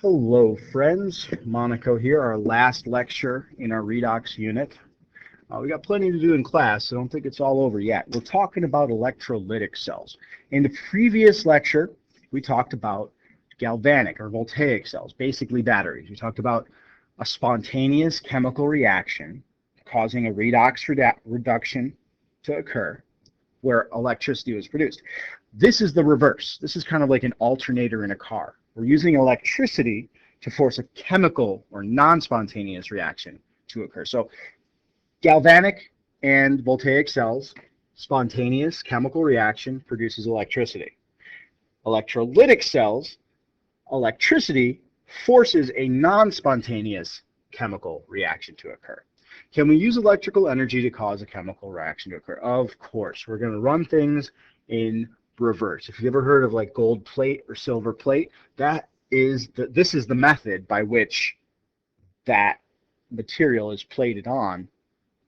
Hello friends, MoNaCo here, our last lecture in our Redox unit. We got plenty to do in class, so don't think it's all over yet. We're talking about electrolytic cells. In the previous lecture, we talked about galvanic or voltaic cells, basically batteries. We talked about a spontaneous chemical reaction causing a redox reduction to occur where electricity was produced. This is the reverse. This is kind of like an alternator in a car. We're using electricity to force a chemical or non-spontaneous reaction to occur. So galvanic and voltaic cells, spontaneous chemical reaction produces electricity. Electrolytic cells, electricity forces a non-spontaneous chemical reaction to occur. Can we use electrical energy to cause a chemical reaction to occur? Of course. We're going to run things in reverse. If you've ever heard of like gold plate or silver plate, this is the method by which that material is plated on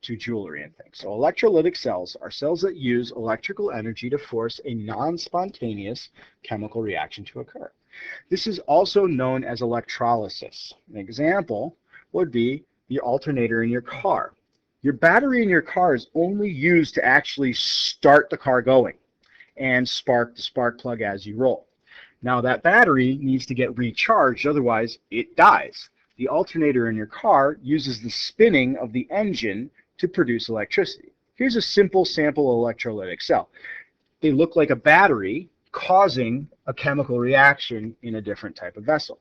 to jewelry and things. So electrolytic cells are cells that use electrical energy to force a non-spontaneous chemical reaction to occur. This is also known as electrolysis. An example would be the alternator in your car. Your battery in your car is only used to actually start the car going and spark the spark plug as you roll. Now that battery needs to get recharged, otherwise it dies. The alternator in your car uses the spinning of the engine to produce electricity. Here's a simple sample electrolytic cell. They look like a battery causing a chemical reaction in a different type of vessel.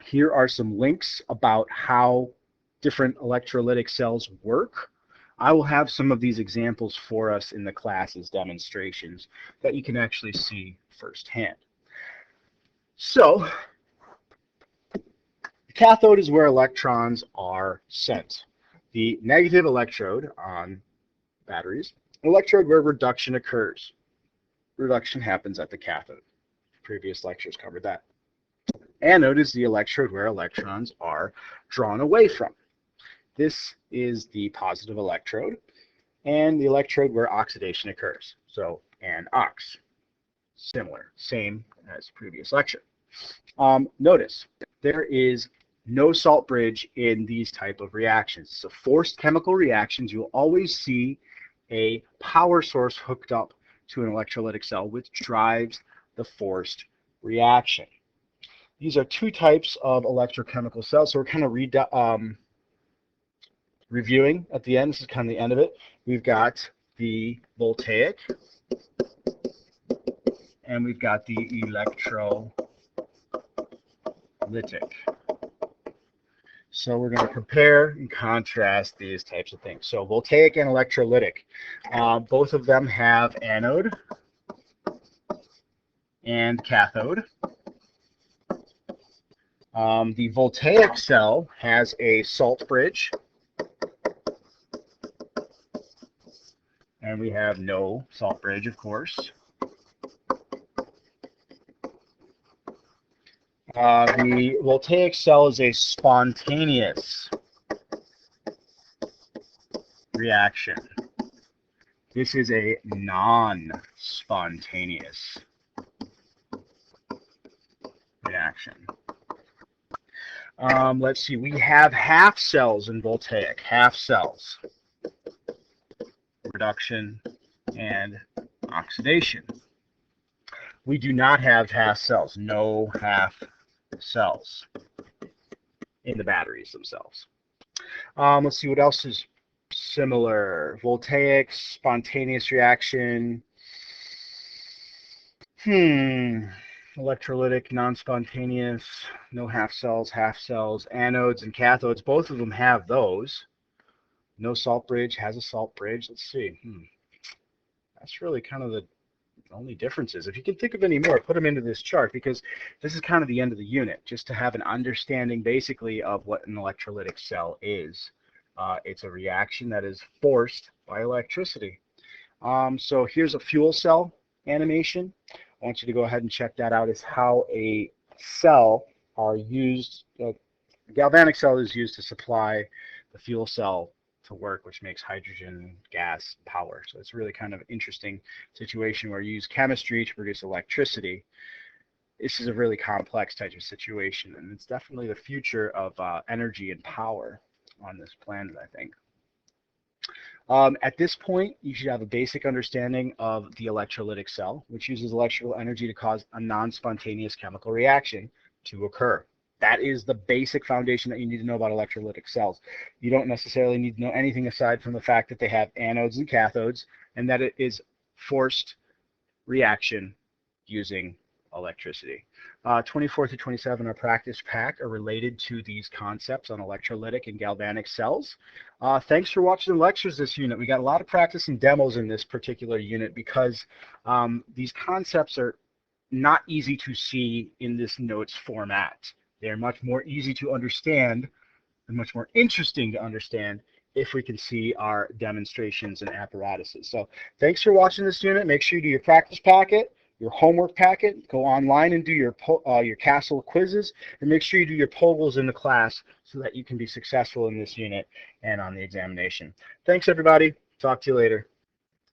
Here are some links about how different electrolytic cells work. I will have some of these examples for us in the class as demonstrations that you can actually see firsthand. So, the cathode is where electrons are sent. The negative electrode on batteries, electrode where reduction occurs. Reduction happens at the cathode. Previous lectures covered that. Anode is the electrode where electrons are drawn away from. This is the positive electrode and the electrode where oxidation occurs. So anox, similar, same as previous lecture. Notice there is no salt bridge in these type of reactions. So forced chemical reactions, you'll always see a power source hooked up to an electrolytic cell which drives the forced reaction. These are two types of electrochemical cells. So we're kind of reviewing at the end. This is kind of the end of it. We've got the voltaic and we've got the electrolytic. So we're going to compare and contrast these types of things. So voltaic and electrolytic, both of them have anode and cathode. The voltaic cell has a salt bridge, and we have no salt bridge, of course. The voltaic cell is a spontaneous reaction. This is a non-spontaneous reaction. Let's see, we have half cells in voltaic, half cells, reduction and oxidation. We do not have half cells, no half cells in the batteries themselves. Let's see what else is similar. Voltaic, spontaneous reaction. Electrolytic, non-spontaneous, no half cells, anodes and cathodes, both of them have those. No salt bridge, has a salt bridge. Let's see. That's really kind of the only differences. If you can think of any more, put them into this chart because this is kind of the end of the unit, just to have an understanding basically of what an electrolytic cell is. It's a reaction that is forced by electricity. So here's a fuel cell animation. I want you to go ahead and check that out. Is how a cell are used. A galvanic cell is used to supply the fuel cell to work, which makes hydrogen gas power. So it's really kind of an interesting situation where you use chemistry to produce electricity. this is a really complex type of situation, and it's definitely the future of energy and power on this planet, I think. At this point, you should have a basic understanding of the electrolytic cell, which uses electrical energy to cause a non-spontaneous chemical reaction to occur. That is the basic foundation that you need to know about electrolytic cells. You don't necessarily need to know anything aside from the fact that they have anodes and cathodes, and that it is forced reaction using electricity. 24 to 27, our practice pack, are related to these concepts on electrolytic and galvanic cells. Thanks for watching the lectures this unit. We got a lot of practice and demos in this particular unit because these concepts are not easy to see in this notes format. They're much more easy to understand and much more interesting to understand if we can see our demonstrations and apparatuses. So thanks for watching this unit. Make sure you do your practice packet, your homework packet, go online and do your CASTLE quizzes, and make sure you do your POGLs in the class so that you can be successful in this unit and on the examination. Thanks, everybody. Talk to you later.